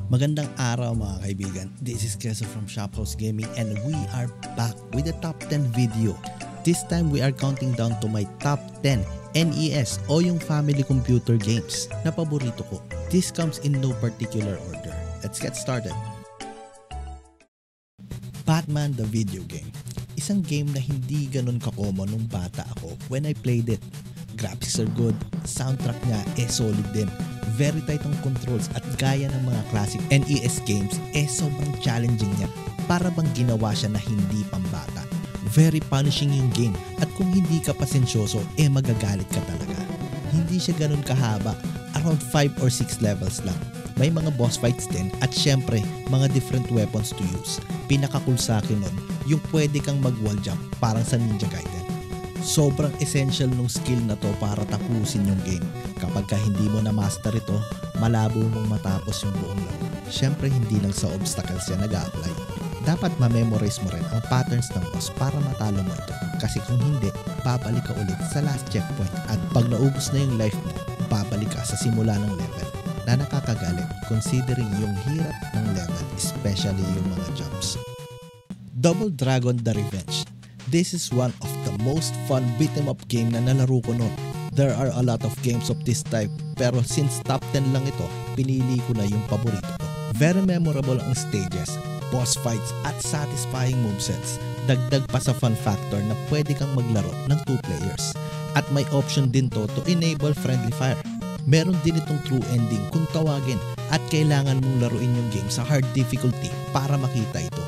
Magandang araw mga kaibigan. This is Keso from Shophouse Gaming and we are back with the top 10 video. This time we are counting down to my top 10 NES o yung family computer games na paborito ko. This comes in no particular order. Let's get started. Batman the video game. Isang game na hindi ganun ka-common nung bata ako when I played it. Graphics are good, soundtrack niya solid din. Very tight ang controls at gaya ng mga classic NES games sobrang challenging niya. Para bang ginawa siya na hindi pambata. Very punishing yung game at kung hindi ka pasensyoso magagalit ka talaga. Hindi siya ganun kahaba, around 5 or 6 levels lang. May mga boss fights din at syempre mga different weapons to use. Pinaka-cool sa akin nun, yung pwede kang mag-wall jump parang sa Ninja Gaiden. Sobrang essential nung skill na to para tapusin yung game. Kapag ka hindi mo na-master ito, malabo mong matapos yung buong laro. Syempre hindi lang sa obstacles yan nag-a-apply. Dapat ma-memorize mo rin ang patterns ng boss para matalo mo ito. Kasi kung hindi, babalik ka ulit sa last checkpoint at pag naubos na yung life mo, babalik ka sa simula ng level. Na nakakagalit considering yung hirap ng level, especially yung mga jumps. Double Dragon The Revenge. This is one of the most fun beat-em-up game na nalaro ko noon. There are a lot of games of this type pero since top 10 lang ito, pinili ko na yung paborito ko. Very memorable ang stages, boss fights at satisfying movesets. Dagdag pa sa fun factor na pwede kang maglaro ng 2 players. At may option din to enable friendly fire. Meron din itong true ending kung tawagin at kailangan mong laruin yung game sa hard difficulty para makita ito.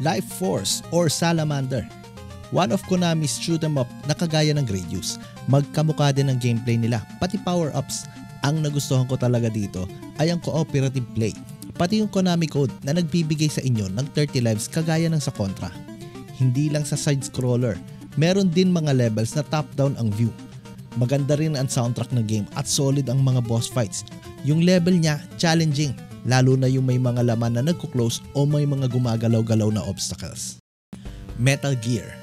Life Force or Salamander. One of Konami's shoot 'em up na kagaya ng Gradius. Magkamukha din ang gameplay nila, pati power-ups. Ang nagustuhan ko talaga dito ay ang cooperative play. Pati yung Konami code na nagbibigay sa inyo ng 30 lives kagaya ng sa Contra. Hindi lang sa side-scroller, meron din mga levels na top-down ang view. Maganda rin ang soundtrack ng game at solid ang mga boss fights. Yung level niya, challenging. Lalo na yung may mga laman na nagko-close o may mga gumagalaw-galaw na obstacles. Metal Gear.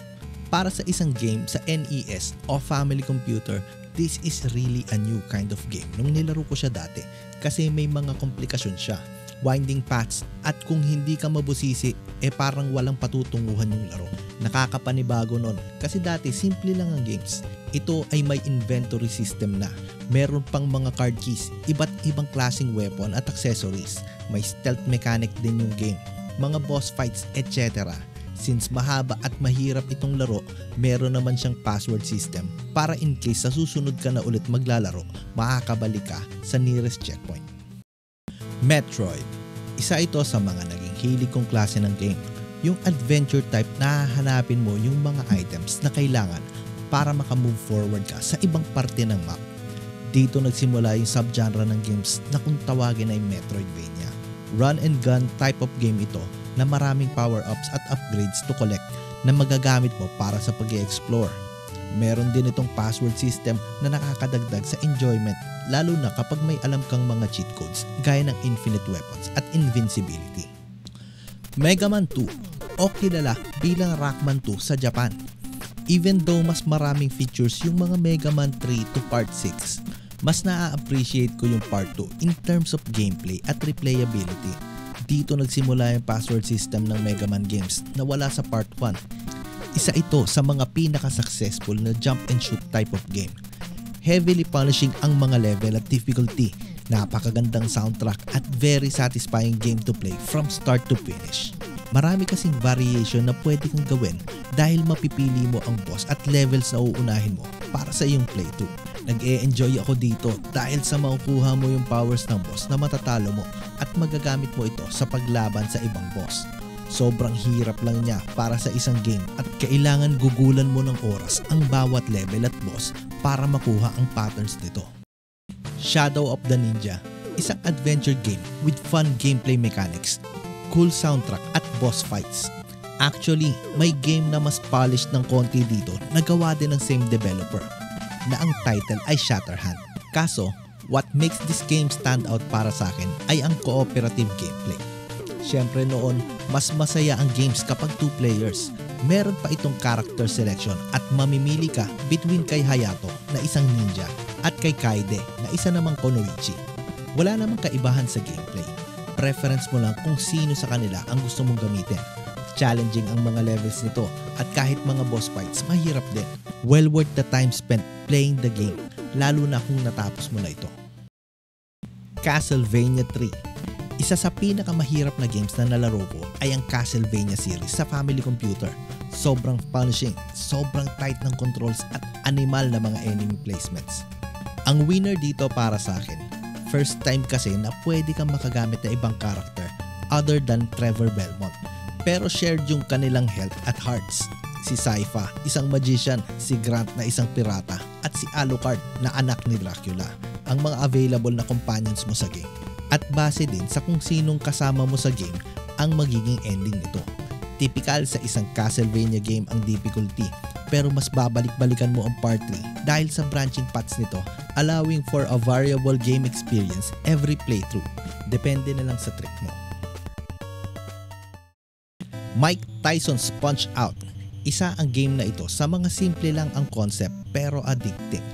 Para sa isang game sa NES o family computer, this is really a new kind of game nung nilaro ko siya dati kasi may mga komplikasyon siya, winding paths at kung hindi ka mabusisi parang walang patutunguhan yung laro. Nakakapanibago nun kasi dati simple lang ang games. Ito ay may inventory system na. Meron pang mga card keys, iba't ibang klaseng weapon at accessories. May stealth mechanic din yung game, mga boss fights, etc. Since mahaba at mahirap itong laro, meron naman siyang password system para in case sa susunod ka na ulit maglalaro, makakabalik ka sa nearest checkpoint. Metroid. Isa ito sa mga naging hilig kong klase ng game. Yung adventure type na hahanapin mo yung mga items na kailangan para makamove forward ka sa ibang parte ng map. Dito nagsimula yung subgenre ng games na kung tawagin ay Metroidvania. Run and gun type of game ito na maraming power-ups at upgrades to collect na magagamit mo para sa pag-i-explore. Meron din itong password system na nakakadagdag sa enjoyment lalo na kapag may alam kang mga cheat codes gaya ng infinite weapons at invincibility. Mega Man 2 o kilala bilang Rockman 2 sa Japan. Even though mas maraming features yung mga Mega Man 3 to Part 6, mas na-appreciate ko yung Part 2 in terms of gameplay at replayability. Dito nagsimula yung password system ng Mega Man games na wala sa Part 1. Isa ito sa mga pinaka-successful na jump and shoot type of game. Heavily punishing ang mga level at difficulty, napakagandang soundtrack at very satisfying game to play from start to finish. Marami kasing variation na pwede kang gawin dahil mapipili mo ang boss at levels na uunahin mo para sa iyong playthrough. Nag-e-enjoy ako dito dahil sa makukuha mo yung powers ng boss na matatalo mo at magagamit mo ito sa paglaban sa ibang boss. Sobrang hirap lang niya para sa isang game at kailangan gugulan mo ng oras ang bawat level at boss para makuha ang patterns nito. Shadow of the Ninja, isang adventure game with fun gameplay mechanics, cool soundtrack at boss fights. Actually, may game na mas polished ng konti dito na gawa din ng same developer na ang title ay Shatterhand. Kaso, what makes this game stand out para sa akin ay ang cooperative gameplay. Siyempre noon, mas masaya ang games kapag 2 players. Meron pa itong character selection at mamimili ka between kay Hayato na isang ninja at kay Kaide na isa namang Kunoichi. Wala namang kaibahan sa gameplay. preference mo lang kung sino sa kanila ang gusto mong gamitin. Challenging ang mga levels nito at kahit mga boss fights, mahirap din. Well worth the time spent playing the game, lalo na kung natapos mo na ito. Castlevania 3. Isa sa pinakamahirap na games na nalaro ko ay ang Castlevania series sa family computer. Sobrang punishing, sobrang tight ng controls at animal na mga enemy placements. Ang winner dito para sa akin, first time kasi na pwede kang makagamit na ibang character other than Trevor Belmont. Pero shared yung kanilang health at hearts. Si Sypha, isang magician, si Grant na isang pirata, at si Alucard na anak ni Dracula, ang mga available na companions mo sa game. At base din sa kung sinong kasama mo sa game ang magiging ending nito. Typical sa isang Castlevania game ang difficulty, pero mas babalik-balikan mo ang part 3 dahil sa branching paths nito, allowing for a variable game experience every playthrough. Depende na lang sa trick mo. Mike Tyson's Punch-Out! Isa ang game na ito sa mga simple lang ang concept pero addicting.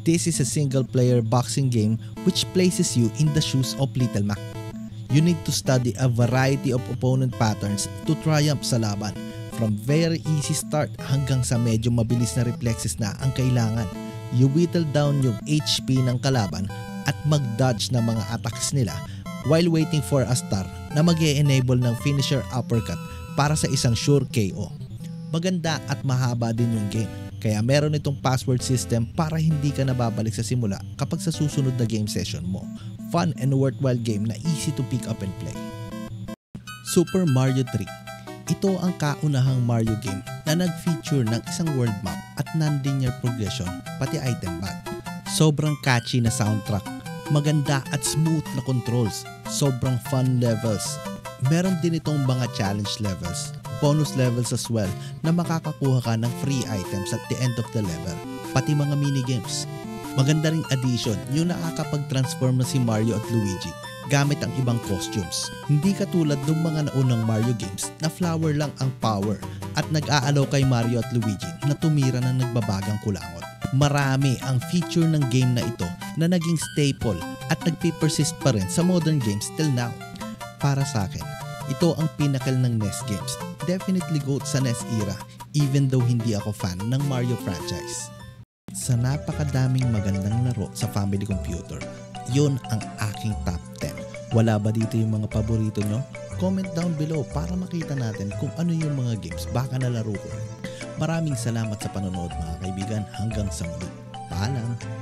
This is a single-player boxing game which places you in the shoes of Little Mac. You need to study a variety of opponent patterns to triumph sa laban, from very easy start hanggang sa medyo mabilis na reflexes na ang kailangan. You whittle down yung HP ng kalaban at mag-dodge ng mga attacks nila while waiting for a star na mag-e-enable ng finisher uppercut para sa isang sure KO. Maganda at mahaba din yung game, kaya meron itong password system para hindi ka nababalik sa simula kapag sa susunod na game session mo. Fun and worthwhile game na easy to pick up and play. Super Mario 3. Ito ang kaunahang Mario game na nag-feature ng isang world map at non-linear progression pati item bag. Sobrang catchy na soundtrack, maganda at smooth na controls, sobrang fun levels. Meron din itong mga challenge levels, bonus levels as well na makakakuha ka ng free items at the end of the level, pati mga minigames. Maganda ring addition yung nakakapag-transform na si Mario at Luigi gamit ang ibang costumes. Hindi katulad ng mga naunang Mario games na flower lang ang power at nag-aalaw kay Mario at Luigi na tumira ng nagbabagang kulangot. Marami ang feature ng game na ito na naging staple at nagpe-persist pa rin sa modern games till now. Para sa akin, ito ang pinnacle ng NES games. Definitely GOAT sa NES era, even though hindi ako fan ng Mario franchise. Sa napakadaming magandang laro sa family computer, yun ang aking top 10. Wala ba dito yung mga paborito nyo? Comment down below para makita natin kung ano yung mga games baka nalaro ko rin. Maraming salamat sa panonood mga kaibigan, hanggang sa muli. Paalam!